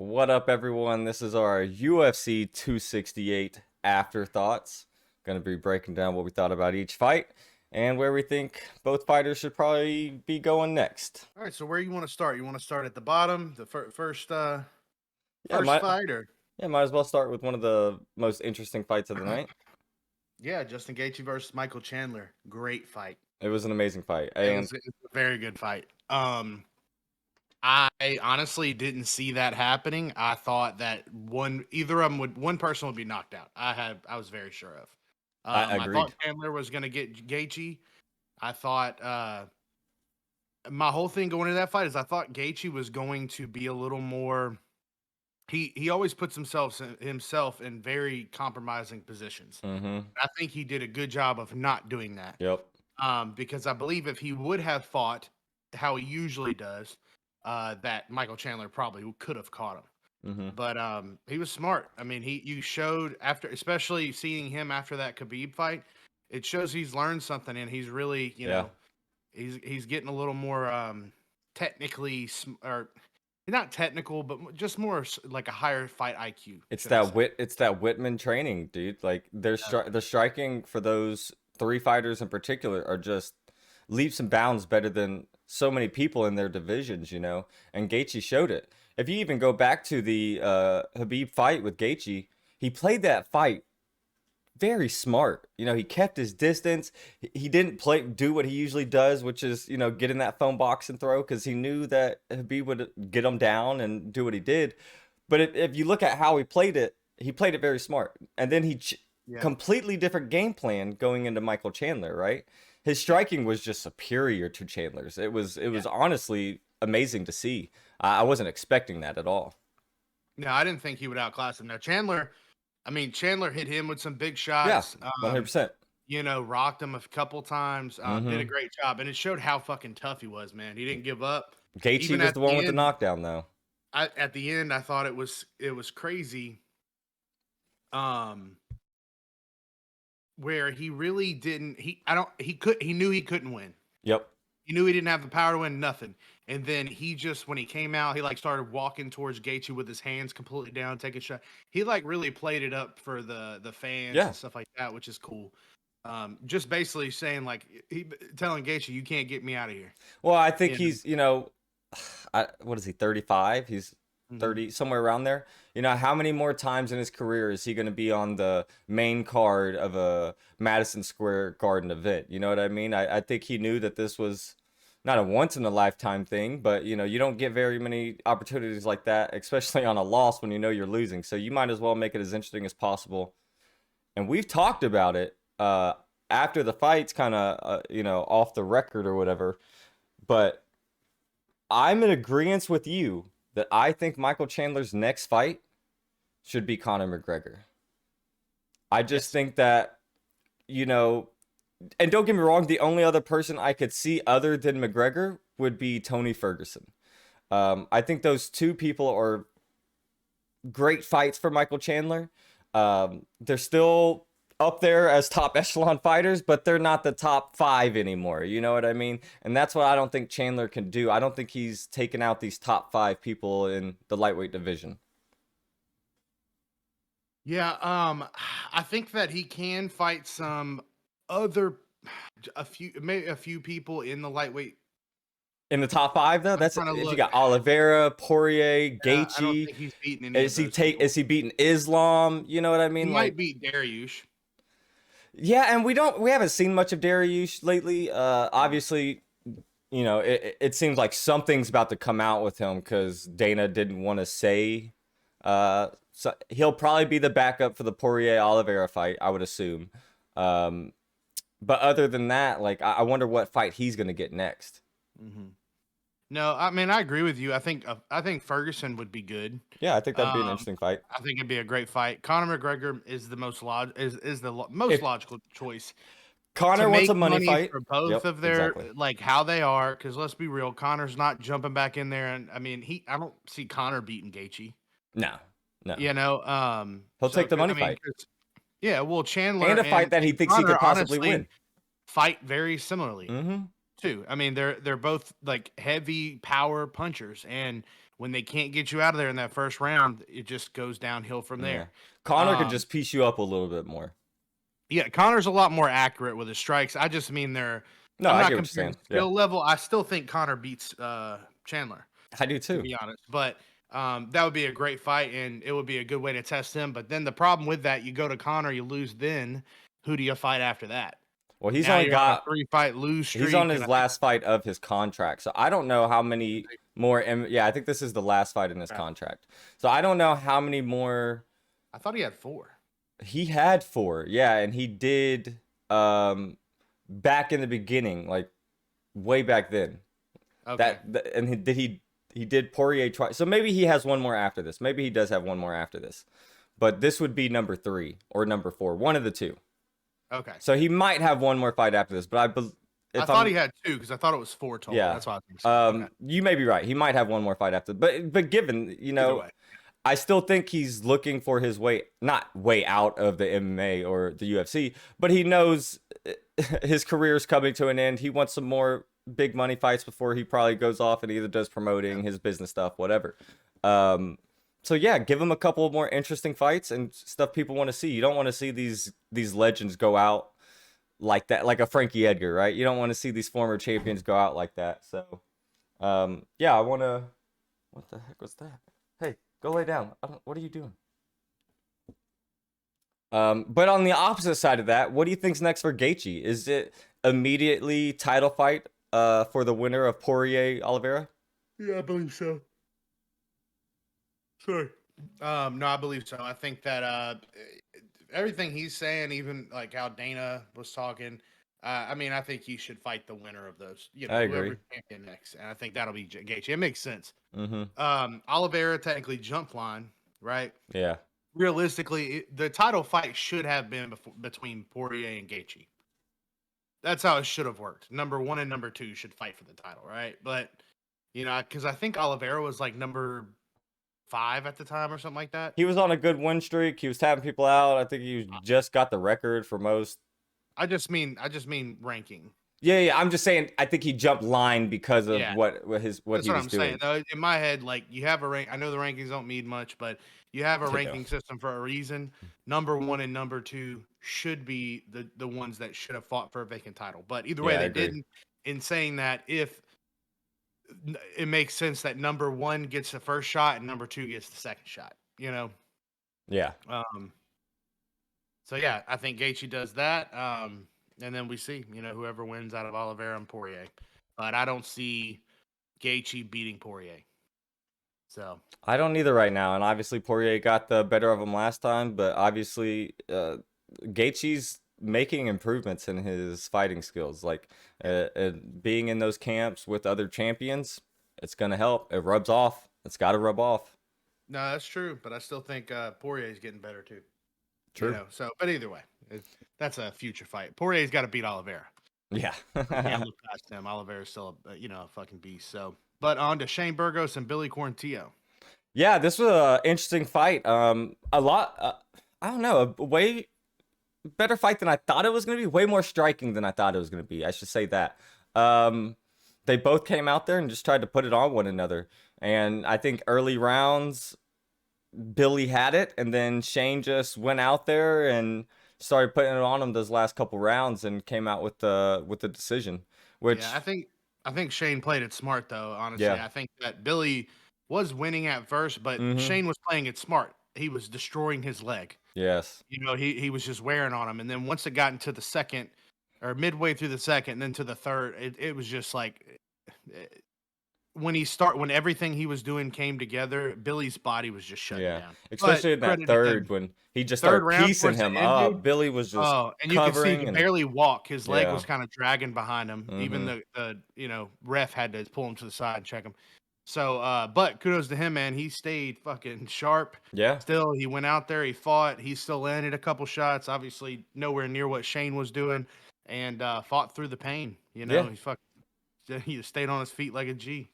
What up, everyone? This is our UFC 268 Afterthoughts. Going to be breaking down what we thought about each fight and where we think both fighters should probably be going next. All right, so where you want to start? You want to start at the bottom, the Yeah, first fight, or might as well start with one of the most interesting fights of the night. yeah, Justin Gaethje versus Michael Chandler. Great fight. It was an amazing fight. It was a very good fight. I honestly didn't see that happening. I thought that one person would be knocked out. I was very sure of. I I thought agreed. Chandler was going to get Gaethje. I thought my whole thing going into that fight is I thought Gaethje was going to be a little more. He always puts himself in very compromising positions. Mm-hmm. I think he did a good job of not doing that. Yep. Because I believe if he would have fought how he usually does, that Michael Chandler probably could have caught him. Mm-hmm. But he was smart. I mean, you showed after, especially seeing him after that Khabib fight, it shows he's learned something and he's really, he's getting a little more technically or not technical, but just more like a higher fight IQ. It's should I that say. It's that Whitman training, dude. Like the striking for those three fighters in particular are just leaps and bounds better than so many people in their divisions, And Gaethje showed it. If you even go back to the Khabib fight with Gaethje, he played that fight very smart. He kept his distance. He didn't do what he usually does, which is, get in that phone box and throw, because he knew that Khabib would get him down and do what he did. But if you look at how he played it very smart. And then completely different game plan going into Michael Chandler, right? His striking was just superior to Chandler's. It was honestly amazing to see. I wasn't expecting that at all. No, I didn't think he would outclass him. Now Chandler hit him with some big shots. Yeah, 100%. Rocked him a couple times. Did a Mm-hmm. great job, and it showed how fucking tough he was, man. He didn't give up. Gaethje Even was at the one with the end, knockdown, though. At the end, I thought it was crazy. Where he really didn't. He knew he couldn't win. Yep. He knew he didn't have the power to win, nothing. And then when he came out, he started walking towards Gaethje with his hands completely down, taking a shot. He really played it up for the fans and stuff like that, which is cool. Just basically saying telling Gaethje, you can't get me out of here. Well, I think he's, what is he, 35? He's 30, somewhere around there. How many more times in his career is he going to be on the main card of a Madison Square Garden event? You know what I mean? I think he knew that this was not a once in a lifetime thing, but you don't get very many opportunities like that, especially on a loss when you're losing. So you might as well make it as interesting as possible. And we've talked about it after the fight's kind of off the record or whatever, but I'm in agreement with you that I think Michael Chandler's next fight should be Conor McGregor. I just think that, and don't get me wrong, the only other person I could see other than McGregor would be Tony Ferguson. I think those two people are great fights for Michael Chandler. They're still up there as top echelon fighters, but they're not the top 5 anymore. You know what I mean? And that's what I don't think Chandler can do. I don't think he's taken out these top 5 people in the lightweight division. Yeah, I think that he can fight a few people in the lightweight. In the top 5, though, that's if you got Oliveira, Poirier, Gaethje. I don't think he's beaten any of those people. Is he beating Islam? You know what I mean? He might beat Dariush. Yeah, and we haven't seen much of Dariush lately. Obviously, it seems like something's about to come out with him because Dana didn't want to say. So he'll probably be the backup for the Poirier Oliveira fight, I would assume. But other than that, I wonder what fight he's gonna get next. Mm-hmm. No, I mean I agree with you. I think Ferguson would be good. Yeah, I think that'd be an interesting fight. I think it'd be a great fight. Conor McGregor is the most logical choice. Conor wants a money fight for both of their how they are. Because let's be real, Conor's not jumping back in there, and I mean I don't see Conor beating Gaethje. No. He'll take the money fight. Yeah, well, Chandler and a fight that he thinks Conor, he could possibly win. Fight very similarly. Mm-hmm. Too. I mean, they're both heavy power punchers, and when they can't get you out of there in that first round, it just goes downhill from Yeah. there. Connor could Um, just piece you up a little bit more. yeah, Connor's a lot more accurate with his strikes. I just mean No, I'm I not get what you're comparing saying. Yeah, skill level. I still think Connor beats Chandler, I do to too. be honest. But that would be a great fight, and it would be a good way to test him. But then the problem with that, you go to Connor, you lose. Then who do you fight after that? Well, he's Now only you're on a got 3-fight lose he's on streak, and his I think last fight of his contract. So I don't know how many more yeah, I think this is the last fight in his contract. So I don't know how many more I thought he had 4. he had 4. Yeah, and he did back in the beginning, like way back then. Okay. And he did Poirier twice. So maybe he has one more after this. Maybe he does have one more after this. But this would be number 3 or number 4, one of the two. Okay. So he might have one more fight after this, but I thought he had 2 because I thought it was 4 total. yeah. That's why I was saying. Okay. You may be right. He might have one more fight after. But given, Either way. I still think he's looking for his way, not way out of the MMA or the UFC, but he knows his career's coming to an end. He wants some more big money fights before he probably goes off and either does promoting his business stuff, whatever. So yeah, give him a couple more interesting fights and stuff people want to see. You don't want to see these legends go out like that, like a Frankie Edgar, right? You don't want to see these former champions go out like that. So, yeah, I want to. What the heck was that? Hey, go lay down. What are you doing? But on the opposite side of that, what do you think's next for Gaethje? Is it immediately title fight for the winner of Poirier Oliveira? Yeah, I believe so. Sorry. No, I believe so. I think that everything he's saying, even like how Dana was talking, I mean, I think he should fight the winner of those. I agree. Whoever's champion next, and I think that'll be Gaethje. It makes sense. Mm-hmm. Oliveira technically jump line, right? Yeah. Realistically, the title fight should have been between Poirier and Gaethje. That's how it should have worked. Number 1 and number 2 should fight for the title, right? But because I think Oliveira was like number 5 at the time or something like that. He was on a good win streak. He was tapping people out. I think he just got the record for most. I just mean ranking. Yeah. I'm just saying. I think he jumped line because of what That's he was what I'm doing. saying. Though, in my head, like you have a rank. I know the rankings don't mean much, but you have a ranking system for a reason. Number 1 and number 2 should be the ones that should have fought for a vacant title. But either way, they didn't. In saying that, if it makes sense that number 1 gets the first shot and number 2 gets the second shot. Yeah. So yeah, I think Gaethje does that. And then we see, whoever wins out of Oliveira and Poirier. But I don't see Gaethje beating Poirier. So I don't either right now, and obviously Poirier got the better of him last time, but obviously Gaethje's making improvements in his fighting skills. Like being in those camps with other champions, it's gonna help. It rubs off. It's got to rub off. No, that's true, but I still think Poirier's getting better too. True. But either way, that's a future fight. Poirier's got to beat Oliveira. Yeah. Can't look past him. Oliveira's still a fucking beast. So, but on to Shane Burgos and Billy Quarantillo. Yeah, this was an interesting fight. A lot. I don't know. A way better fight than I thought it was going to be. Way more striking than I thought it was going to be. I should say that. They both came out there and just tried to put it on one another. And I think early rounds, Billy had it, and then Shane just went out there and started putting it on him those last couple rounds and came out with the decision. Which I think Shane played it smart though. Honestly, yeah. I think that Billy was winning at first, but Shane was playing it smart. He was destroying his leg. Yes. He was just wearing on him, and then once it got into the second, or midway through the second, and then to the third, it was just like. When everything he was doing came together, Billy's body was just shutting down. Especially in that third when he just started piecing him up. Billy was just and you can see he could barely walk. His leg was kind of dragging behind him. Even the ref had to pull him to the side and check him. So, but kudos to him, man. He stayed fucking sharp. Yeah. Still, he went out there. He fought. He still landed a couple shots. Obviously, nowhere near what Shane was doing, and fought through the pain. He stayed on his feet like a G.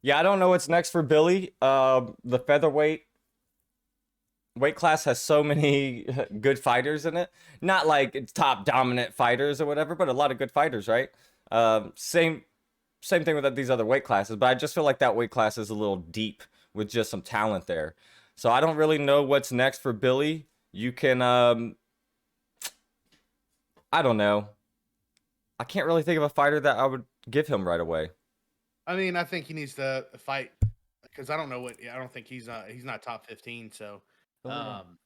Yeah, I don't know what's next for Billy. The featherweight weight class has so many good fighters in it. Not like it's top dominant fighters or whatever, but a lot of good fighters, right? Same thing with these other weight classes, but I just feel like that weight class is a little deep with just some talent there. So I don't really know what's next for Billy. You can, I don't know. I can't really think of a fighter that I would give him right away. I mean, I think he needs to fight because I don't know what. I don't think he's not top 15. So, Oh yeah. um,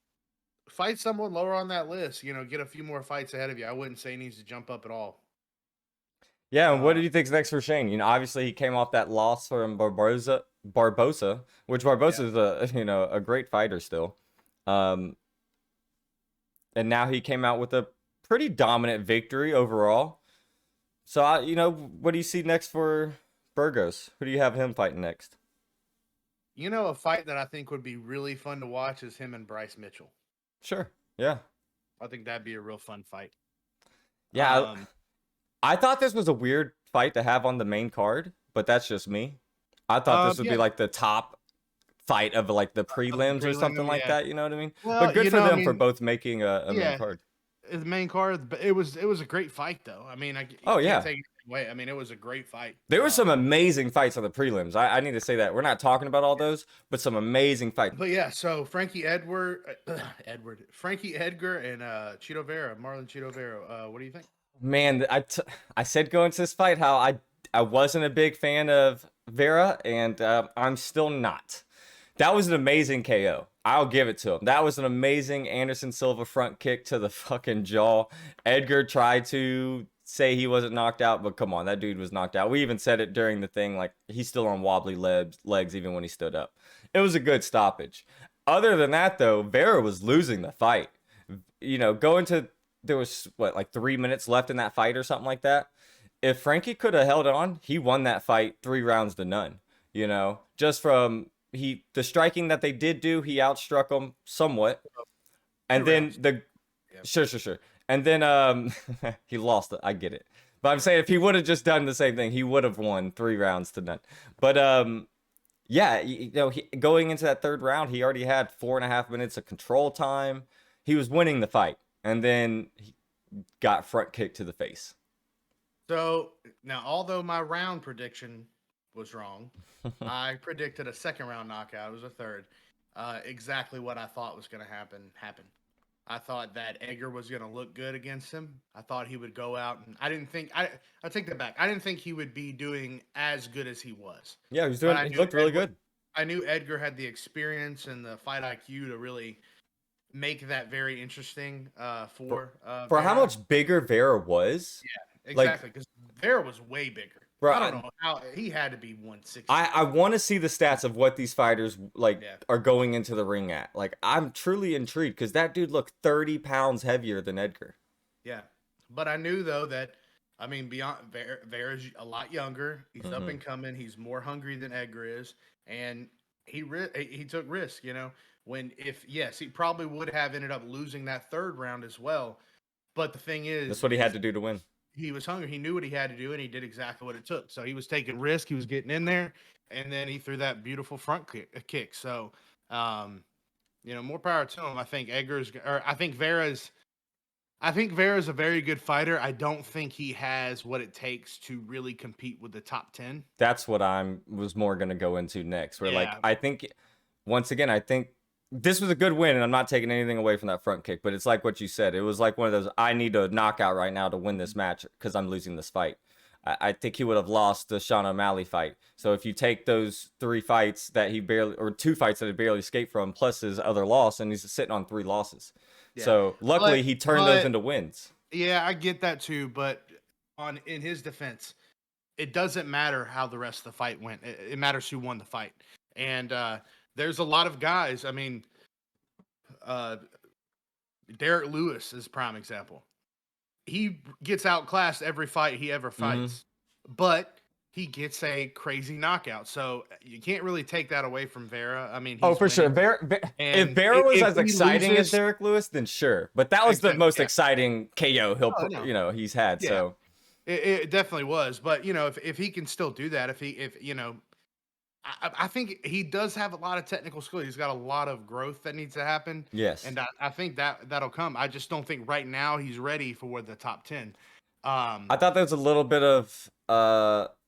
fight someone lower on that list. Get a few more fights ahead of you. I wouldn't say he needs to jump up at all. Yeah, and what Uh, do you think's next for Shane? Obviously he came off that loss from Barbosa, which yeah. Barbosa is a great fighter still. Um, and now he came out with a pretty dominant victory overall. So what do you see next for Burgos? Who do you have him fighting next? A fight that I think would be really fun to watch is him and Bryce Mitchell. Sure. Yeah. I think that'd be a real fun fight. Yeah, Um, I thought this was a weird fight to have on the main card, but that's just me. I thought this would be yeah, like the top fight of like the of the prelims or something prelim, like yeah. that, you know what I mean? But Well, good for I them for mean, both making a main yeah, card. the main card, but it was a great fight though. I mean, you Oh can't yeah. take it away. I mean, it was a great fight. There were some amazing fights on the prelims. I need to say that. We're not talking about all those, but some amazing fights. But yeah, so Frankie Edgar, and Marlon Cheeto Vera. What do you think? Man, I said going to this fight how I wasn't a big fan of Vera, and I'm still not. That was an amazing KO. I'll give it to him. That was an amazing Anderson Silva front kick to the fucking jaw. Edgar tried to say he wasn't knocked out, but come on, that dude was knocked out. We even said it during the thing, like he's still on wobbly legs even when he stood up. It was a good stoppage. Other than that, though, Vera was losing the fight. Going to there was what like 3 minutes left in that fight or something like that. If Frankie could have held on, he won that fight 3 rounds to none. Just from the striking that they did do, he outstruck him somewhat. And Two then rounds. the Yeah. sure. And then he lost it. I get it. But I'm saying if he would have just done the same thing, he would have won 3 rounds to none. But yeah, going into that third round, he already had 4.5 minutes of control time. He was winning the fight, and then he got front kicked to the face. So now, although my round prediction was wrong, I predicted a second round knockout. It was a third. Exactly what I thought was going to happen happened. I thought that Edgar was going to look good against him. I thought he would go out, and I didn't think I take that back. I didn't think he would be doing as good as he was. Yeah, he But looked really good. I knew Edgar had the experience and the fight IQ to really make that very interesting For how Vera. much bigger Vera was. Yeah, Like, exactly. Because Vera was way bigger. bro, I don't know how he had to be 160. I want to see the stats of what these fighters Yeah. are going into the ring at. Like, I'm truly intrigued because that dude looked 30 pounds heavier than Edgar. Yeah, but I knew though that beyond Vera's a lot younger. He's up and coming. He's more hungry than Edgar is, and he took risk. He probably would have ended up losing that third round as well. But the thing is, That's what he had to do to win. he was hungry. He knew what he had to do, and he did exactly what it took. So he was taking risk. He was getting in there, and then he threw that beautiful front kick. So, more power to him. I think I think Vera's a very good fighter. I don't think he has what it takes to really compete with the top 10. That's what was more going to go into next. Where Yeah. I think once again, I think this was a good win, and I'm not taking anything away from that front kick, but it's like what you said. It was like one of those, I need a knockout right now to win this match because I'm losing this fight. I think he would have lost the Sean O'Malley fight. So if you take those 3 fights that or 2 fights that he barely escaped from, plus his other loss, and he's sitting on 3 losses. Yeah. So luckily he turned those into wins. Yeah, I get that too, but in his defense, it doesn't matter how the rest of the fight went. It matters who won the fight. And there's a lot of guys. I mean, Derek Lewis is a prime example. He gets outclassed every fight he ever fights, but he gets a crazy knockout. So you can't really take that away from Vera. I mean, for sure. If Vera was as exciting as Derek Lewis, then sure. But that was the most exciting KO he's had. Yeah. So it definitely was. But if he can still do that, I think he does have a lot of technical skill. He's got a lot of growth that needs to happen. Yes. And I think that'll come. I just don't think right now he's ready for the top 10. I thought there was a little bit of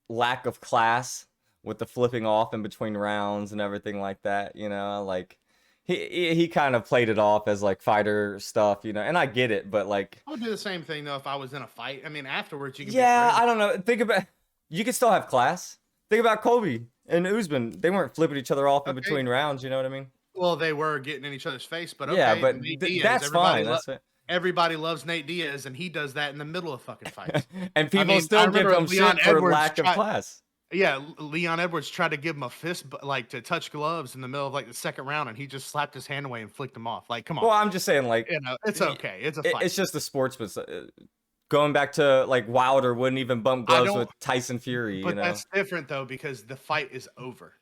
lack of class with the flipping off in between rounds and everything like that. You know, like he kind of played it off as like fighter stuff. You know, and I get it, but like, I would do the same thing though if I was in a fight. I mean, afterwards you can be yeah, friends. I don't know. Think about you can still have class. Think about Kobe and Usman. They weren't flipping each other off in Okay. between rounds. You know what I mean? Well, they were getting in each other's face, but Yeah, okay. but Nate Diaz, that's fine. everybody loves Nate Diaz, and he does that in the middle of fucking fights. And I people mean, I still give remember him Leon shit for Edwards lack of tried. class. Yeah, Leon Edwards tried to give him a fist, like to touch gloves in the middle of like the second round, and he just slapped his hand away and flicked him off. Like, come on, Well, I'm just saying, like, it's okay. It's a fight. it's just the sports, but going back to like Wilder wouldn't even bump I gloves don't, with Tyson Fury, you but know? that's different though because the fight is over.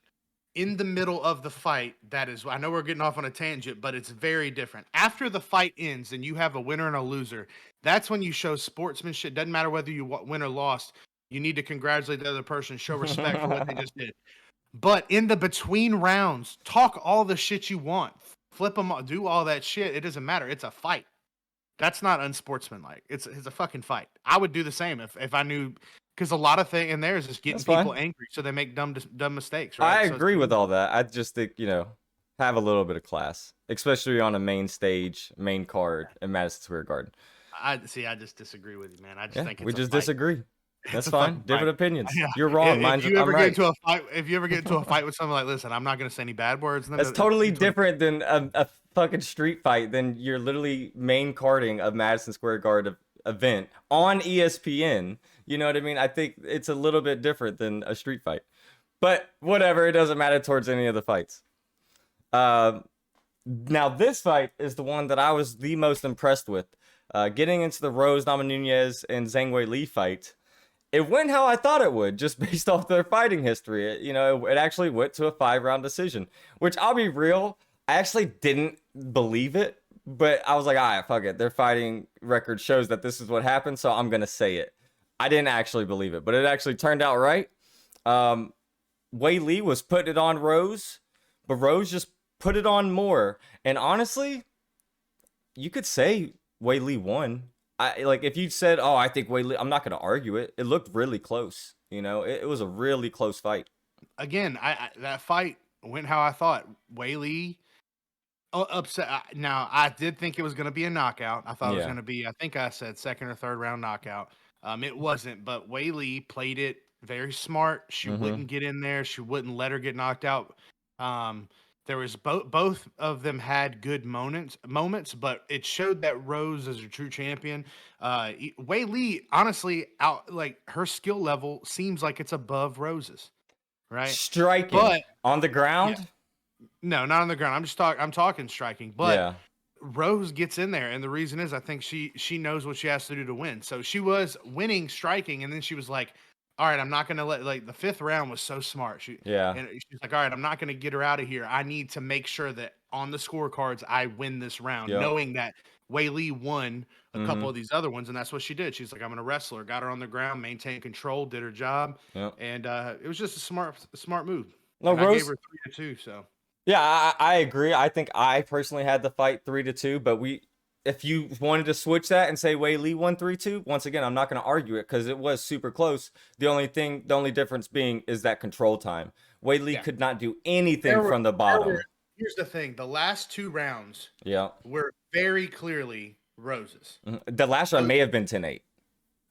In the middle of the fight, that is, I know we're getting off on a tangent, but it's very different. After the fight ends and you have a winner and a loser, that's when you show sportsmanship. Doesn't matter whether you win or lost. You need to congratulate the other person, show respect for what they just did. But in the between rounds, talk all the shit you want, flip them, do all that shit. It doesn't matter. It's a fight. That's not unsportsmanlike. It's a fucking fight. I would do the same if I knew, because a lot of thing in there is just getting That's people fine. angry, so they make dumb mistakes, I right? So agree with all that. I just think, you know, have a little bit of class, especially on a main stage, main card in Madison Square Garden. I see. I just disagree with you, man. I just Yeah, think we it's a just fight. disagree. It's That's a fine. fucking Different fight. opinions. Yeah. You're wrong. If Mine's you ever I'm get right. into a fight, if you ever get into a fight with someone, like, listen, I'm not gonna say any bad words. And That's then totally between, different than a fucking street fight. Than you're literally main carding of Madison Square Garden event on ESPN. You know what I mean? I think it's a little bit different than a street fight. But whatever, it doesn't matter towards any of the fights. Uh, Now this fight is the one that I was the most impressed with. Getting into the Rose Namajunas and Zhang Wei Li fight, it went how I thought it would, just based off their fighting history. It actually went to a 5-round decision, which I'll be real, I actually didn't believe it, but I was like, all right, fuck it. Their fighting record shows that this is what happened, so I'm gonna say it. I didn't actually believe it, but it actually turned out right. Um, Wei Li was putting it on Rose, but Rose just put it on more. And honestly, you could say Wei Li won. I like if you said, "Oh, I think Wei Li," I'm not going to argue it. It looked really close. It was a really close fight. again, that fight went how I thought. Wei Lee upset. Now, I did think it was going to be a knockout. I thought it was Yeah. going to be. I think I said second or third round knockout. It wasn't, but Wei Lee played it very smart. She Mm-hmm. wouldn't get in there. She wouldn't let her get knocked out. Um, there was both of them had good moments, but it showed that Rose is a true champion. Wei Lee, honestly, out like her skill level seems like it's above Rose's, right? Striking But on the yeah, ground. no, not on the ground. I'm talking striking, but Yeah. Rose gets in there, and the reason is I think she knows what she has to do to win. So she was winning striking, and then she was like, "All right, I'm not gonna let like the fifth round was so smart." Yeah. And she's like, "All right, I'm not gonna get her out of here. I need to make sure that on the scorecards I win this round, Yep. knowing that Wei Lee won a Mm-hmm. couple of these other ones, and that's what she did. She's like, I'm gonna wrestle her, got her on the ground, maintained control, did her job, Yep. and it was just a smart move. No, And I gave Rose. her 3-2. So Yeah, I agree. I think I personally had the fight 3-2, but if you wanted to switch that and say Wei Li won 3-2, once again, I'm not going to argue it because it was super close. The only difference being is that control time. Wei Li yeah. could not do anything There were, from the bottom. here's the thing: the last two rounds Yeah. were very clearly Rose's. The last round may have been 10-8.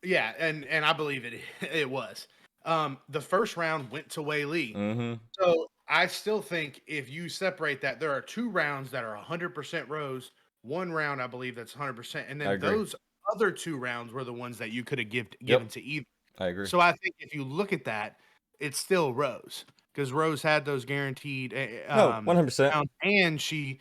Yeah, and I believe it. It was. The first round went to Wei Lee. Mm-hmm. So I still think if you separate that, there are two rounds that are 100% Rose. One round, I believe, that's 100%, and I then agree. those other two rounds were the ones that you could have given Yep. to either. I agree. So I think if you look at that, it's still Rose because Rose had those guaranteed No, 100%. rounds, and she,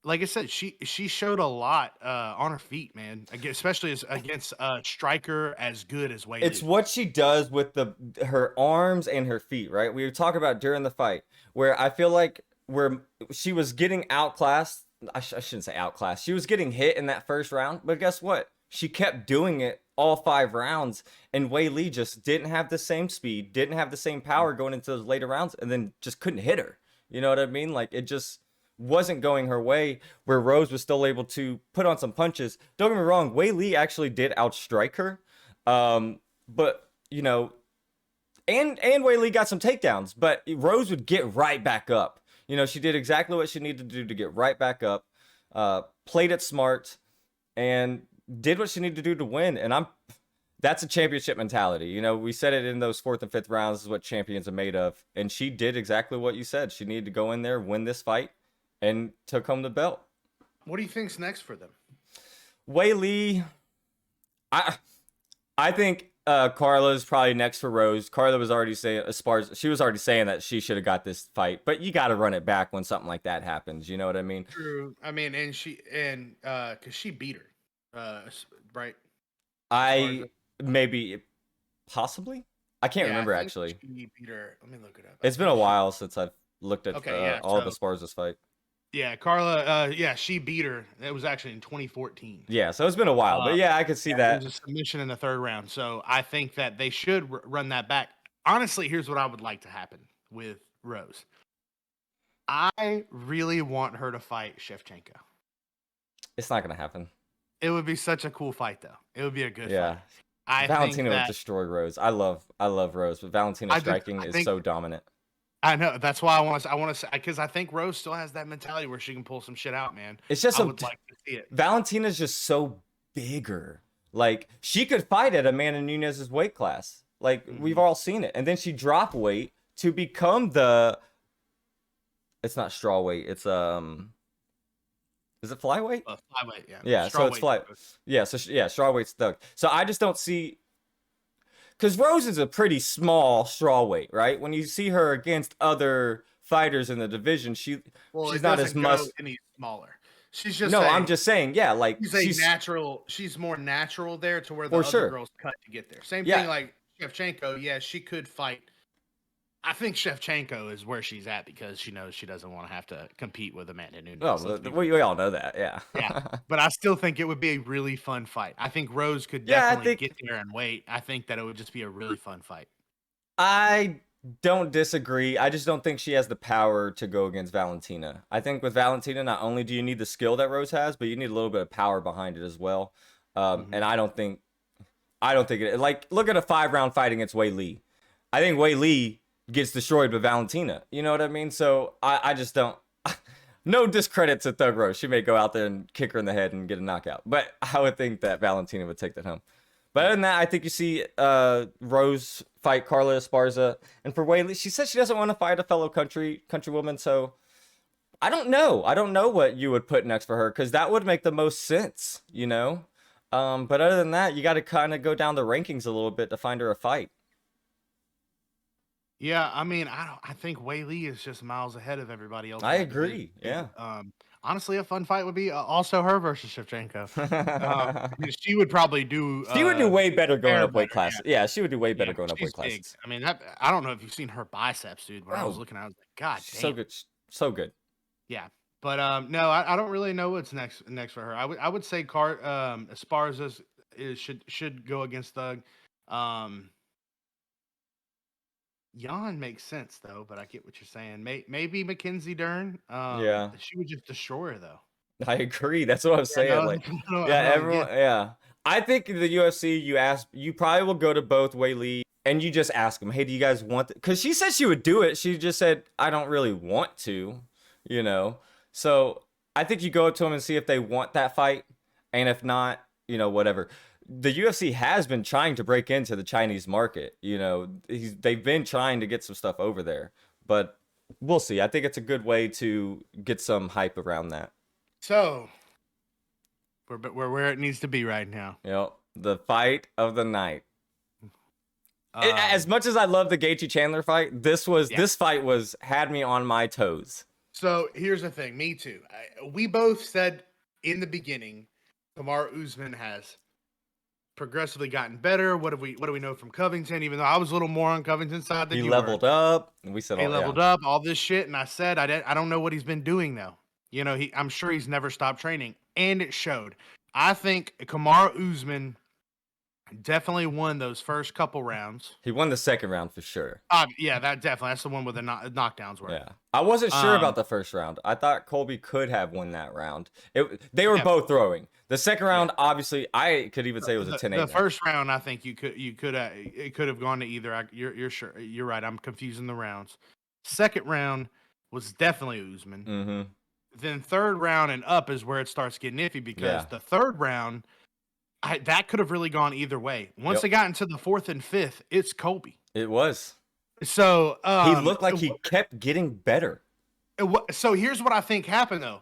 like I said, she showed a lot on her feet, man. Especially against a striker as good as Wei It's Lee. what she does with her arms and her feet, right? We were talking about during the fight where I feel like where she was getting outclassed. I shouldn't say outclassed. She was getting hit in that first round, but guess what? She kept doing it all 5 rounds, and Wei Li just didn't have the same speed, didn't have the same power going into those later rounds, and then just couldn't hit her. You know what I mean? Like it just wasn't going her way, where Rose was still able to put on some punches. Don't get me wrong, Wei Li actually did outstrike her. But and Wei Lee got some takedowns, but Rose would get right back up. You know, she did exactly what she needed to do to get right back up. Played it smart and did what she needed to do to win. And that's a championship mentality. You know, we said it in those 4th and 5th rounds is what champions are made of. And she did exactly what you said. She needed to go in there, win this fight, and took home the belt. What do you think's next for them? Wei Lee, I think Carla's probably next for Rose. Carla was already saying, she was already saying that she should have got this fight, but you got to run it back when something like that happens. You know what I mean? True. I mean, because she beat her, right? Possibly. I can't remember actually. She beat her. Let me look it up. It's been a while since I've looked at all of Esparza's fight. Yeah, Carla. She beat her. It was actually in 2014. Yeah, so it's been a while, but yeah, I could see that. It was a submission in the 3rd round. So I think that they should run that back. Honestly, here's what I would like to happen with Rose. I really want her to fight Shevchenko. It's not gonna happen. It would be such a cool fight, though. It would be a good fight. Valentina would destroy Rose. I love Rose, but Valentina's striking is so dominant. I know. That's why I want to, because I think Rose still has that mentality where she can pull some shit out, man. It's just I would like to see it. Valentina's just so bigger. Like, she could fight at Amanda Nunes's weight class. Like, we've all seen it. And then she dropped weight to become it's not strawweight. It's, is it flyweight? Flyweight, yeah. Yeah, so it's strawweight's stuck. So I just don't see, because Rose is a pretty small strawweight, right? When you see her against other fighters in the division, she's not as much any smaller. She's just I'm just saying, yeah, like she's natural. She's more natural there to where the other girls cut to get there. Same thing like Shevchenko. Yeah, she could fight. I think Shevchenko is where she's at because she knows she doesn't want to have to compete with Amanda Nunes. Oh, we all know that, yeah. Yeah, but I still think it would be a really fun fight. I think Rose could definitely get there and wait. I think that it would just be a really fun fight. I don't disagree. I just don't think she has the power to go against Valentina. I think with Valentina, not only do you need the skill that Rose has, but you need a little bit of power behind it as well. And I don't think it, like, look at a 5-round fight against Wei Lee. I think Wei Lee gets destroyed by Valentina. You know what I mean? So I just don't. No discredit to Thug Rose. She may go out there and kick her in the head and get a knockout. But I would think that Valentina would take that home. But other than that, I think you see Rose fight Carla Esparza. And for Wei Lee, she said she doesn't want to fight a fellow countrywoman. So I don't know. I don't know what you would put next for her, because that would make the most sense, you know? But other than that, you got to kind of go down the rankings a little bit to find her a fight. Yeah, I mean, I think Wei Lee is just miles ahead of everybody else. I agree. Yeah. Honestly, a fun fight would be also her versus Shevchenko. She would probably do. She would do way better going up weight classes. Yeah, she would do way better going up weight classes. I mean, I don't know if you've seen her biceps, dude. When I was looking, I was like, God damn. So good, so good. Yeah, but no, I don't really know what's next for her. I would say Esparza should go against Thug. Jan makes sense though, but I get what you're saying. Maybe Mackenzie Dern. Yeah, she would just destroy her though. I agree. That's what I'm saying. Like, everyone. Yeah, I think the UFC. You probably will go to both Wei Lee, and you just ask them, "Hey, do you guys want?" Because she said she would do it. She just said, "I don't really want to," you know. So I think you go to them and see if they want that fight, and if not, you know, whatever. The UFC has been trying to break into the Chinese market. You know, they've been trying to get some stuff over there, but we'll see. I think it's a good way to get some hype around that. So we're where it needs to be right now. Yep, the fight of the night. As much as I love the Gaethje Chandler fight, this fight had me on my toes. So here's the thing. Me too. We both said in the beginning, Kamaru Usman has progressively gotten better. What do we know from Covington? Even though I was a little more on Covington's side than he leveled up, and we said he leveled up, all this shit, and I said I don't know what he's been doing though. You know, I'm sure he's never stopped training, and it showed. I think Kamaru Usman Definitely won those first couple rounds. He won the second round for sure. Yeah, that's the one where the knockdowns were. Yeah. I wasn't sure Um, about the first round. I thought Colby could have won that round. They were yeah, both throwing. The second yeah. round, obviously, I could even say it was a The 10-8 round. first round, I think it could have gone to either. You're sure. You're right. I'm confusing the rounds. Second round was definitely Usman. Mm-hmm. Then third round and up is where it starts getting iffy because Yeah. the third round, that could have really gone either way. Once Yep. they got into the fourth and fifth, it's Colby. It was. So He looked like he kept getting better. so here's what I think happened though,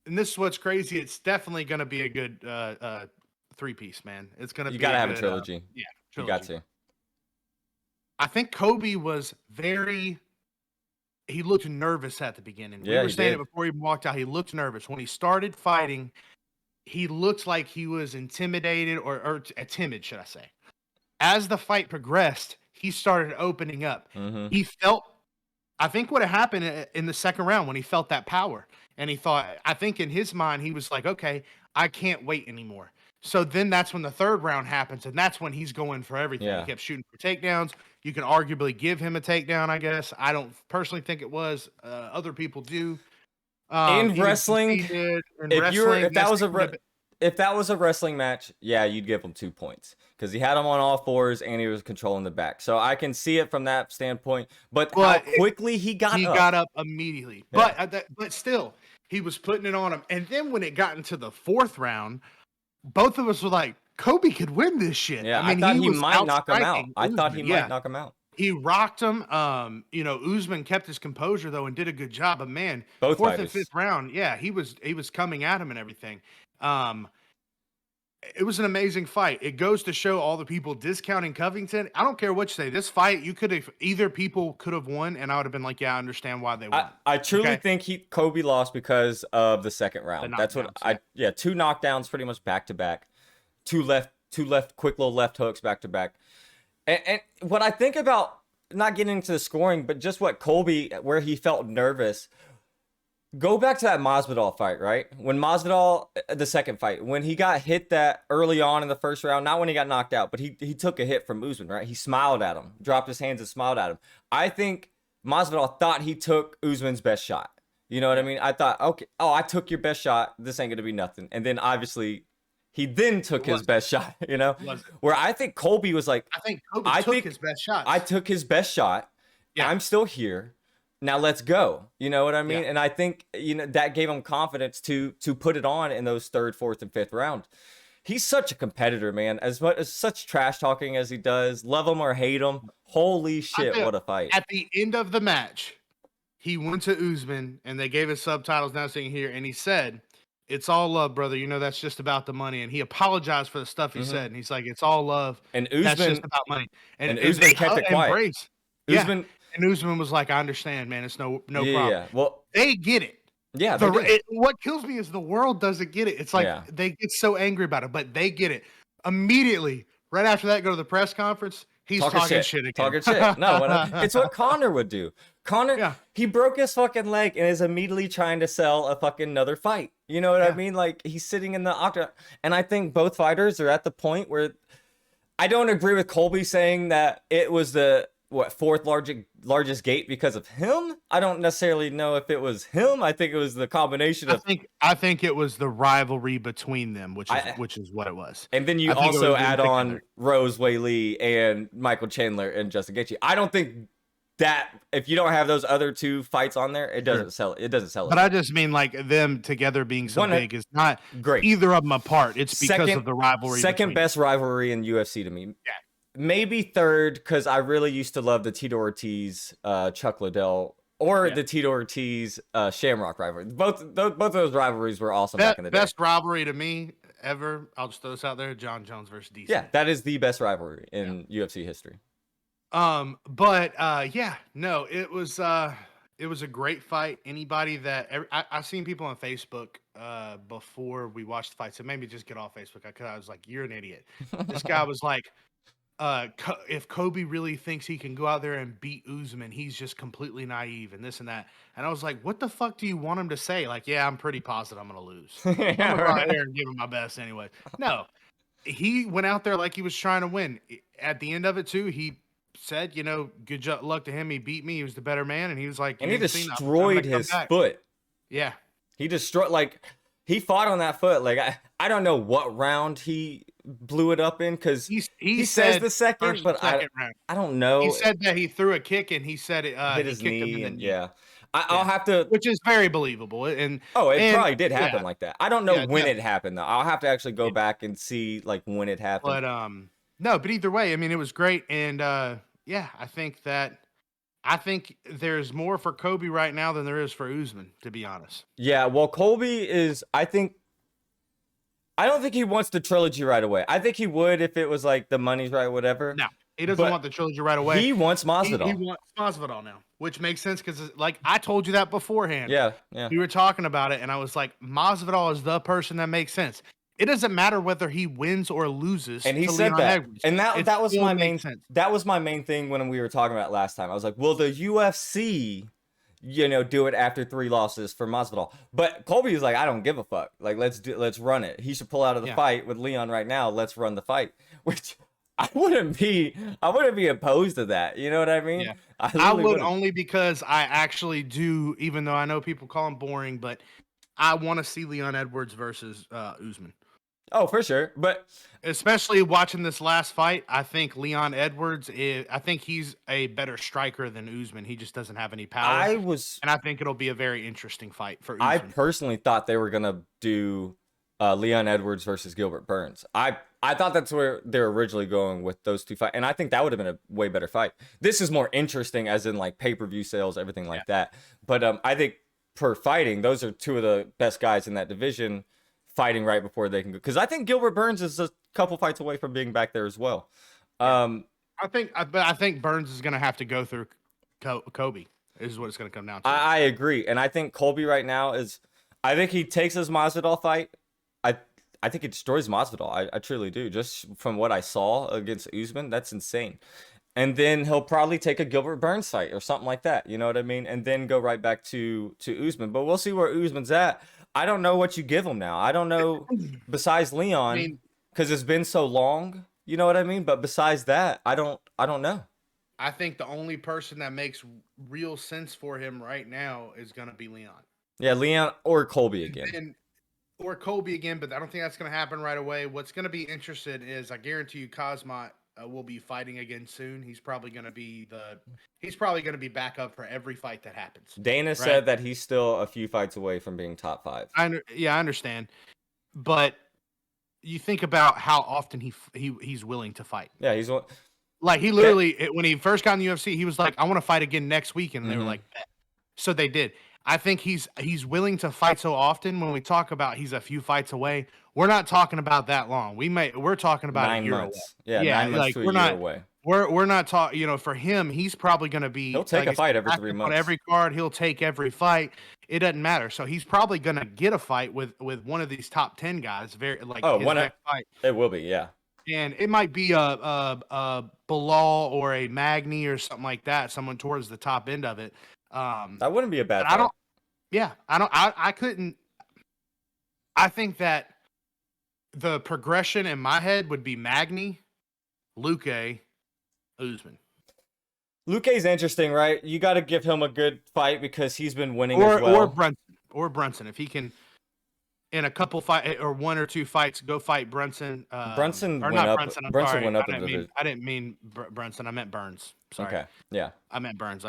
and this is what's crazy. It's definitely going to be a good three-piece, man. It's going to You be got to a have a good, trilogy. yeah, You trilogy. got to. I think Kobe was he looked nervous at the beginning. Yeah, We were he saying did. it before he walked out. He looked nervous. When he started fighting, he looked like he was intimidated or timid, should I say. As the fight progressed, he started opening up. Mm-hmm. He felt, I think what had happened in the second round when he felt that power and he thought, I think in his mind, he was like, okay, I can't wait anymore. So then that's when the third round happens, and that's when he's going for everything. Yeah. He kept shooting for takedowns. You can arguably give him a takedown, I guess. I don't personally think it was. Other people do. In Even wrestling, DC did. In if wrestling, that was would have been, if that was a wrestling match, yeah, you'd give him 2 points because he had him on all fours and he was controlling the back. So I can see it from that standpoint. But how quickly he got up immediately. Yeah. But still, he was putting it on him. And then when it got into the fourth round, both of us were like, Kobe could win this shit. Yeah, I mean, thought he was might knock him out. outstriking I thought he Usman. might knock him out. He rocked him. Usman kept his composure though and did a good job. But man, Both fourth fighters. and fifth round, yeah, he was coming at him and everything. It was an amazing fight. It goes to show all the people discounting Covington. I don't care what you say. This fight, you could have either people could have won, and I would have been like, yeah, I understand why they won. I truly think Kobe lost because of the second round. That's what yeah. 2 knockdowns pretty much back to back. Two left quick little left hooks back to back. And what I think about, not getting into the scoring, but just what Colby, where he felt nervous. Go back to that Masvidal fight, right? When Masvidal, the second fight, when he got hit that early on in the first round, not when he got knocked out, but he took a hit from Usman, right? He smiled at him, dropped his hands and smiled at him. I think Masvidal thought he took Usman's best shot. You know what I mean? I thought, okay, I took your best shot. This ain't going to be nothing. And then obviously he then took his best shot, you know? Where I think Colby was like, I think Kobe took his best shot. I took his best shot. Yeah. I'm still here. Now let's go. You know what I mean? Yeah. And I think, that gave him confidence to put it on in those third, fourth, and fifth round. He's such a competitor, man. As much as such trash talking as he does, love him or hate him, holy shit, what a fight. At the end of the match, he went to Usman and they gave us subtitles now saying here, and he said, "It's all love, brother. That's just about the money." And he apologized for the stuff he said. And he's like, "It's all love. And Usman, that's just about money." And Usman kept it quiet. Embrace. Usman, yeah. And Usman was like, "I understand, man. It's no problem." Yeah. Well, they get it. Yeah. What kills me is the world doesn't get it. It's like they get so angry about it, but they get it immediately. Right after that, go to the press conference. He's talking shit again. Talking shit. No, it's what Conor would do. Conor, he broke his fucking leg and is immediately trying to sell a fucking another fight. You know what I mean? Like, he's sitting in the octagon. And I think both fighters are at the point where I don't agree with Colby saying that it was the fourth largest gate because of him. I don't necessarily know if it was him. I think it was the combination of. I think it was the rivalry between them, which is what it was. And then you also add on Rose Whaley and Michael Chandler and Justin Gaethje. I don't think that if you don't have those other two fights on there, it doesn't sell. It doesn't sell. But I just mean like them together being so big is not great. Either of them apart. It's because of the rivalry. Second best rivalry in UFC to me. Yeah. Maybe third, because I really used to love the Tito Ortiz, Chuck Liddell, or the Tito Ortiz, Shamrock rivalry. Both of those rivalries were awesome back in the day. Best rivalry to me ever, I'll just throw this out there, John Jones versus DC. Yeah, that is the best rivalry in UFC history. No, it was a great fight. Anybody that I've seen people on Facebook before we watched the fight, so maybe just get off Facebook because I was like, "You're an idiot." This guy was like, if Kobe really thinks he can go out there and beat Usman, he's just completely naive and this and that. And I was like, what the fuck do you want him to say? Like, yeah, I'm pretty positive I'm going to lose. I'm going to go out there and give him my best anyway. No, he went out there like he was trying to win. At the end of it too, he said, good luck to him. He beat me. He was the better man, and he was like, And "You he ain't seen nothing. I'm destroyed gonna come his back." foot. Yeah, He destroyed, like, he fought on that foot. Like, I don't know what round he blew it up in, because he he says said the second, first or but second round. I don't He know. said that he threw a kick, and he said Hit he his kicked him in knee, the and knee. yeah. I'll Yeah, have to. which is very believable. And Oh, it and probably did yeah, happen like that. I don't know yeah, when it definitely. happened, though. I'll have to actually go Yeah. back and see, like, when it happened. But no, but either way, I mean, it was great, and yeah, I think there's more for Kobe right now than there is for Usman, to be honest. Yeah, well, Colby is, I don't think he wants the trilogy right away. I think he would if it was like the money's right, whatever. No, he doesn't want But the trilogy right away. he wants He Masvidal. wants Masvidal now, which makes sense because, like, I told you that beforehand. Yeah, yeah. We were talking about it, and I was like, Masvidal is the person that makes sense. It doesn't matter whether he wins or loses And he to said Leon that. Edwards. And It that was still my makes sense. main thing when we were talking about it last time. I was like, will the UFC, do it after 3 losses for Masvidal? But Colby is like, I don't give a fuck. Like, let's run it. He should pull out of the Yeah. fight with Leon right now. Let's run the fight. Which I wouldn't be opposed to that. You know what I mean? Yeah. I I literally would wouldn't. only because I actually do, even though I know people call him boring, but I want to see Leon Edwards versus Usman. Oh, for sure. But Especially watching this last fight, I think Leon Edwards I think he's a better striker than Usman. He just doesn't have any power. I was And I think it'll be a very interesting fight for I Usman. personally thought they were gonna do Leon Edwards versus Gilbert Burns. I thought that's where they're originally going with those two fights, and I think that would have been a way better fight. This is more interesting, as in like pay-per-view sales, everything like that. But I think per fighting, those are two of the best guys in that division fighting right before they can go. Because I think Gilbert Burns is a couple fights away from being back there as well. But I think Burns is going to have to go through Kobe. Is what it's going to come down to. I agree, and I think Colby right now is. I think he takes his Masvidal fight. I I think it destroys Masvidal. I truly do. Just from what I saw against Usman, that's insane. And then he'll probably take a Gilbert Burns fight or something like that. You know what I mean? And then go right back to Usman. But we'll see where Usman's at. I don't know what you give him now. I don't know besides I Leon, mean, because it's been so long. You know what I mean? But besides that, I don't know. I think the only person that makes real sense for him right now is going to be Leon. Yeah, Leon or Colby again. Or Colby again, but I don't think that's going to happen right away. What's going to be interesting is I guarantee you Cosmot will be fighting again soon. He's probably going to be back up for every fight that happens. Dana said that he's still a few fights away from being top 5. I understand, but you think about how often he's willing to fight. Yeah, he's like he literally when he first got in the UFC, he was like, "I want to fight again next week," and they were like, "Bet." So they did. I think he's willing to fight so often. When we talk about he's a few fights away, we're not talking about that long. We're talking about 9 a year months. away. Yeah, 9 months like to a we're year not away. we're not talking. For him, he's probably going to be. He'll take a fight every 3 On months. every card, he'll take every fight. It doesn't matter. So he's probably going to get a fight with one of these top 10 guys. Next fight. It will be, yeah. And it might be a Bilal or a Magny or something like that. Someone towards the top end of it. That wouldn't be a bad fight. I couldn't. I think that the progression in my head would be Magny, Luque, Usman. Luque's interesting, right? You got to give him a good fight because he's been winning as well. Or Brunson, if he can, in a couple fight or 1 or 2 fights, go fight Brunson. Brunson or went not up. Brunson. I'm Brunson sorry. went up. I didn't mean Brunson. I meant Burns. Sorry. Okay. Yeah. I meant Burns.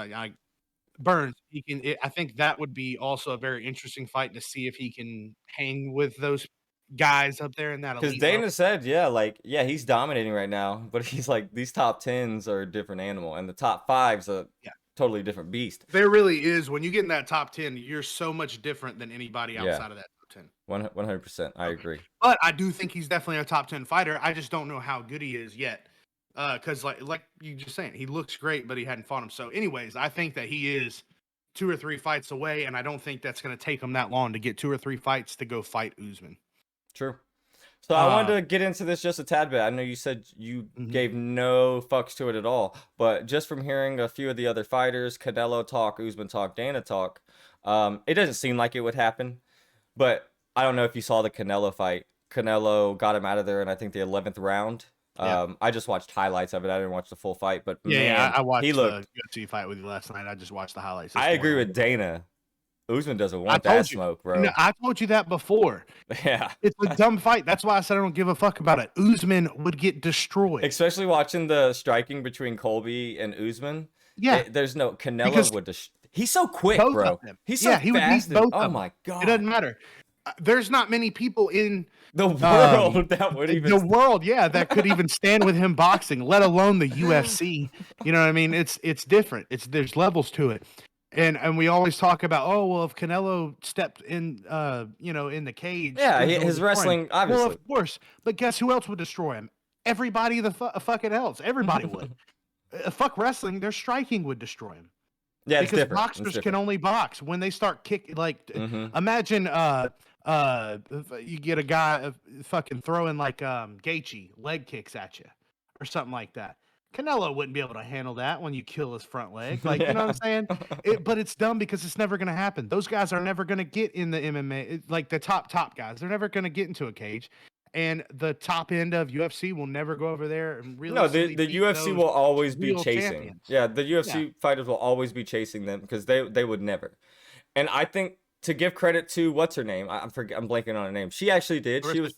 Burns. I think that would be also a very interesting fight to see if he can hang with those guys up there in that. Because Dana said, he's dominating right now, but he's like, these top 10s are a different animal, and the top 5's a totally different beast. There really is. When you get in that top 10, you're so much different than anybody outside of that top 10. 100%. I agree. But I do think he's definitely a top 10 fighter. I just don't know how good he is yet. Because like you just saying, he looks great, but he hadn't fought him. So anyways, I think that he is 2 or 3 fights away, and I don't think that's going to take him that long to get 2 or 3 fights to go fight Usman. True. So I wanted to get into this just a tad bit. I know you said you gave no fucks to it at all, but just from hearing a few of the other fighters, Canelo talk, Usman talk, Dana talk, it doesn't seem like it would happen. But I don't know if you saw the Canelo fight. Canelo got him out of there in I think the 11th round. Yeah. I just watched highlights of it. I didn't watch the full fight, but Yeah, man, I he watched the looked. UFC fight with you last night. I just watched the highlights I this agree morning. with Dana. Usman doesn't I want that told you. smoke, No, bro. I told you that before. Yeah. It's a dumb fight. That's why I said I don't give a fuck about it. Usman would get destroyed. Especially watching the striking between Colby and Usman. Yeah, There's no Canelo because would. He's so quick, both of bro. them. He's so Yeah, he would beat fast. And, both oh of them. my It doesn't god, matter. There's not many people in the world that would even. the world, yeah, that could even stand with him boxing, let alone the UFC. You know what I mean? It's different. There's levels to it. And we always talk about, oh well, if Canelo stepped in in the cage, Yeah, Usman would his destroy him. wrestling, obviously. Well, of course, but guess who else would destroy him? Everybody fucking else. Everybody would. Fuck wrestling, their striking would destroy him. Yeah, it's Because different. boxers can only box when they start kicking. Like, imagine you get a guy fucking throwing like Gaethje leg kicks at you or something like that. Canelo wouldn't be able to handle that when you kill his front leg. Like, you know what I'm saying? But it's dumb because it's never going to happen. Those guys are never going to get in the MMA, like the top guys. They're never going to get into a cage. And the top end of UFC will never go over there and really. No, the UFC will always be chasing. Champions. Yeah, the UFC fighters will always be chasing them because they would never. And I think to give credit to what's her name, I'm blanking on her name. She actually did. She was.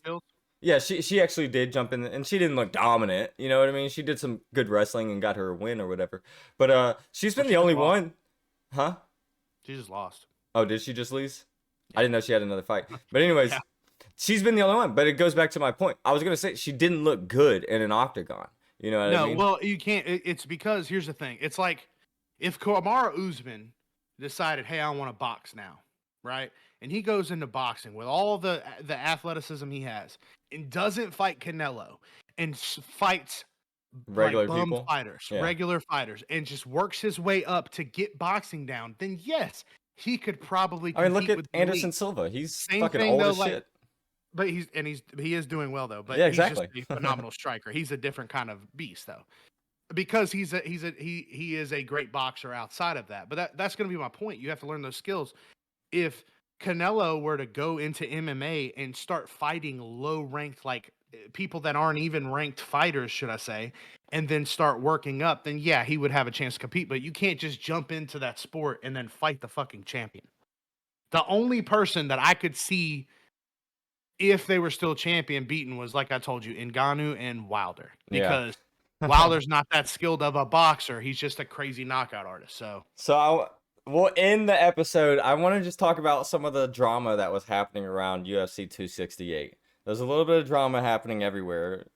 Yeah, she actually did jump in, and she didn't look dominant. You know what I mean? She did some good wrestling and got her a win or whatever. But she's been the only one, huh? She just lost. Oh, did she just lose? I didn't know she had another fight. But anyways, she's been the only one. But it goes back to my point. I was gonna say she didn't look good in an octagon. You know what I mean? No, well, you can't. It's because here's the thing. It's like if Kamaru Usman decided, hey, I want to box now, right? And he goes into boxing with all the athleticism he has and doesn't fight Canelo and fights regular like people, regular fighters, and just works his way up to get boxing down, then yes, he could probably compete. I mean, look at with Anderson Silva. He's Same fucking thing, old though, as shit. But he is doing well though. But yeah, exactly. He's just a phenomenal striker. He's a different kind of beast though, because he is a great boxer outside of that. But that's going to be my point. You have to learn those skills. If Canelo were to go into MMA and start fighting low ranked, like people that aren't even ranked fighters, should I say, and then start working up, then yeah, he would have a chance to compete. But you can't just jump into that sport and then fight the fucking champion. The only person that I could see, if they were still champion, beaten was, like I told you, Ngannou and Wilder, because Wilder's not that skilled of a boxer. He's just a crazy knockout artist. So we'll end the episode. I want to just talk about some of the drama that was happening around UFC 268. There's a little bit of drama happening everywhere.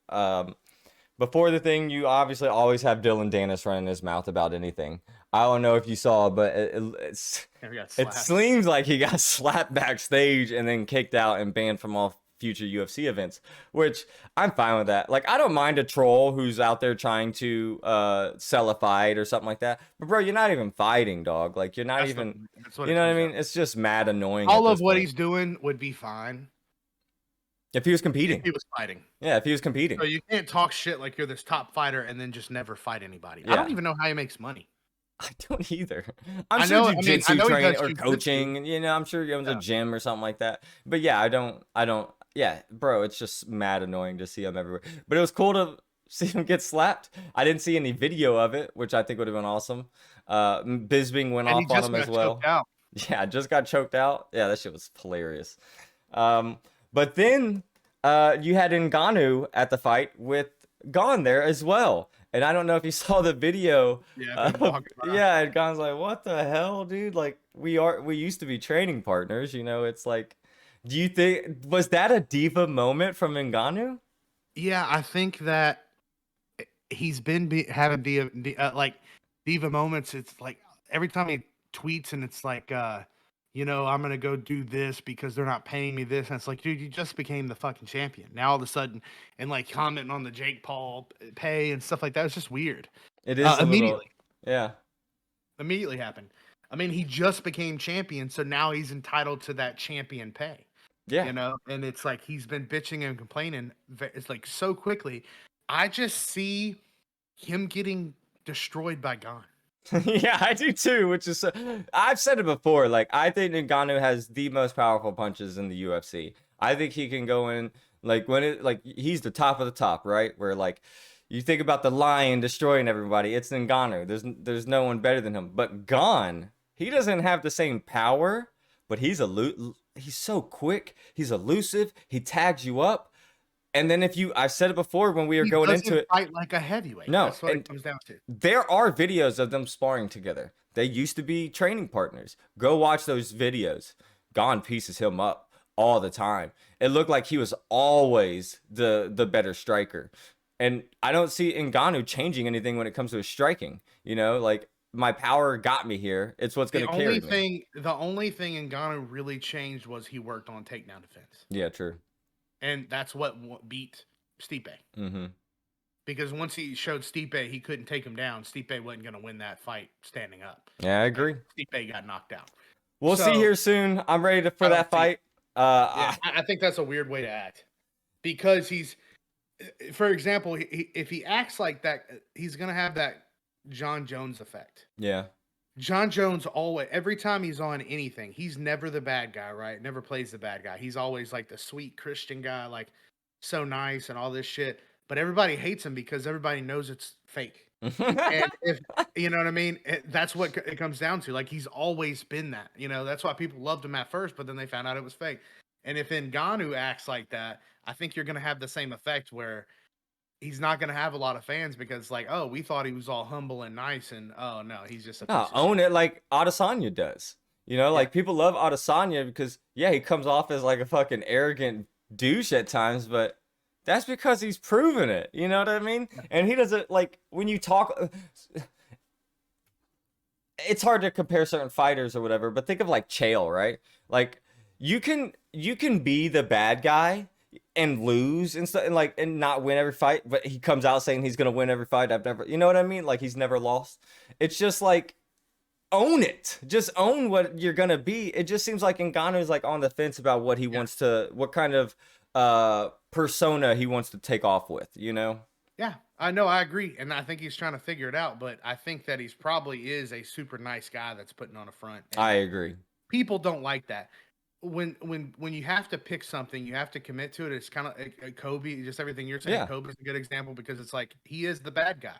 Before the thing, you obviously always have Dylan Dennis running his mouth about anything. I don't know if you saw, but it seems like he got slapped backstage and then kicked out and banned from all future UFC events, which I'm fine with that. Like, I don't mind a troll who's out there trying to sell a fight or something like that. But bro, you're not even fighting, dog. Like, you're not even, you know what I mean? It's just mad annoying. All of what he's doing would be fine if he was competing. If he was fighting. Yeah, if he was competing. So you can't talk shit like you're this top fighter and then just never fight anybody. Yeah. I don't even know how he makes money. I don't either. I'm sure jiu-jitsu training or coaching, I'm sure he owns a gym or something like that. But yeah, I don't, yeah, bro, it's just mad annoying to see him everywhere. But it was cool to see him get slapped. I didn't see any video of it, which I think would have been awesome. Bisping went off on him as well. Yeah, just got choked out. Yeah, that shit was hilarious. But then you had Ngannou at the fight with Gon there as well. And I don't know if you saw the video. Yeah, and Gon's like, what the hell, dude? Like, we used to be training partners, It's like, do you think, was that a diva moment from Ngannou? Yeah, I think that he's been having diva moments. It's like every time he tweets and it's like, I'm going to go do this because they're not paying me this. And it's like, dude, you just became the fucking champion. Now all of a sudden, and like commenting on the Jake Paul pay and stuff like that. It's just weird. It is immediately. Yeah. Immediately happened. I mean, he just became champion. So now he's entitled to that champion pay. Yeah. And it's like, he's been bitching and complaining. It's like so quickly. I just see him getting destroyed by Gon. Yeah, I do too, which is I've said it before, like I think Ngannou has the most powerful punches in the UFC. I think he can go in Like when it like he's the top of the top, right? Where like you think about the Lion destroying everybody, it's Ngannou. There's no one better than him. But Gon, he doesn't have the same power, but he's so quick. He's elusive. He tags you up. And then if you, I said it before when we were He going into doesn't it. fight like a heavyweight. No, That's what it and comes down to. there are videos of them sparring together. They used to be training partners. Go watch those videos. Gon pieces him up all the time. It looked like he was always the better striker. And I don't see Ngannou changing anything when it comes to his striking. You know, like my power got me here. It's what's going to carry me. The only thing Ngannou really changed was he worked on takedown defense. Yeah, true. And that's what beat Stipe. Mm-hmm. Because once he showed Stipe he couldn't take him down, Stipe wasn't going to win that fight standing up. Yeah, I agree. Stipe got knocked out. We'll see here soon. I'm ready for that fight. I think that's a weird way to act. Because he's, for example, if he acts like that, he's going to have that John Jones effect. Yeah. John Jones every time he's on anything, he's never the bad guy, right? Never plays the bad guy. He's always like the sweet Christian guy, like so nice and all this shit. But everybody hates him because everybody knows it's fake. And if you know what I mean, that's what it comes down to. Like he's always been that. You know, that's why people loved him at first, but then they found out it was fake. And if Ngannou acts like that, I think you're going to have the same effect where he's not going to have a lot of fans because, like, oh, we thought he was all humble and nice, and oh no, he's just a piece of own shit. it like Adesanya does. You know, like people love Adesanya because yeah, he comes off as like a fucking arrogant douche at times, but that's because he's proven it. You know what I mean? And he doesn't like when you talk. It's hard to compare certain fighters or whatever, but think of like Chael, right? Like you can be the bad guy and lose and stuff and not win every fight, but he comes out saying he's gonna win every fight. You know what I mean? Like he's never lost. It's just like own it. Just own what you're gonna be. It just seems like Ngannou is like on the fence about what he wants to, what kind of persona he wants to take off with. You know? Yeah, I know. I agree, and I think he's trying to figure it out. But I think that he's probably is a super nice guy that's putting on a front. I agree. People don't like that. When you have to pick something, you have to commit to it. It's kind of Kobe, just everything you're saying. Yeah. Kobe's a good example because it's like he is the bad guy.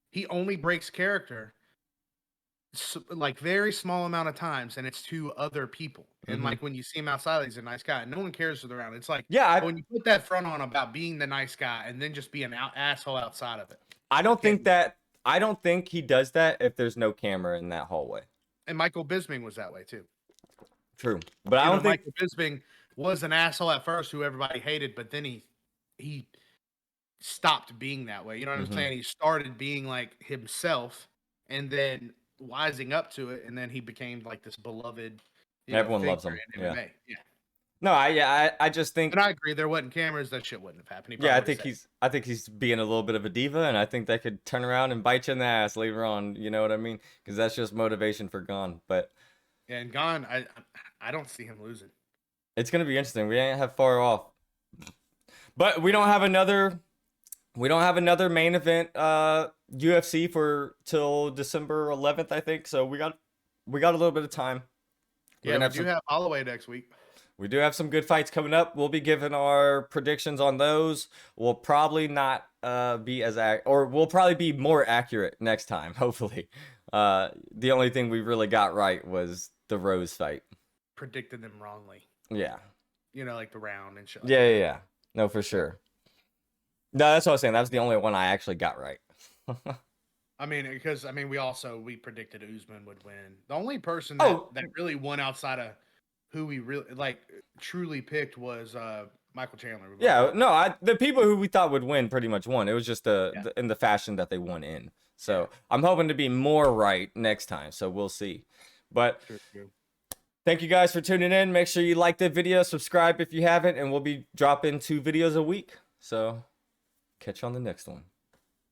He only breaks character like very small amount of times, and it's to other people. And like when you see him outside, he's a nice guy. No one cares around. It's like when you put that front on about being the nice guy, and then just be an asshole outside of it. I don't think he does that if there's no camera in that hallway. And Michael Bisping was that way too. True, but I don't think Michael Bisping was an asshole at first, who everybody hated, but then he stopped being that way. You know what I'm saying? He started being like himself, and then wising up to it, and then he became like this beloved. Everyone loves him. Yeah. No, I just think, and I agree. There wasn't cameras, that shit wouldn't have happened. I think he's being a little bit of a diva, and I think that could turn around and bite you in the ass later on. You know what I mean? Because that's just motivation for Gon. But yeah, and Gon, I don't see him losing. It's gonna be interesting. We ain't have far off, but we don't have another main event UFC for till December 11th, I think. So we got a little bit of time. We do have Holloway next week. We do have some good fights coming up. We'll be giving our predictions on those. We'll probably not be as we'll probably be more accurate next time, hopefully. The only thing we really got right was the Rose fight. Predicted them wrongly. Yeah. You know, like the round and shit. Yeah. No, for sure. No, that's what I was saying. That was the only one I actually got right. I mean, because we predicted Usman would win. The only person that really won outside of who we really truly picked was Michael Chandler. Yeah, no, the people who we thought would win pretty much won. It was just in the fashion that they won in. So I'm hoping to be more right next time. So we'll see. But thank you guys for tuning in. Make sure you like the video, subscribe if you haven't, and we'll be dropping 2 videos a week. So catch you on the next one.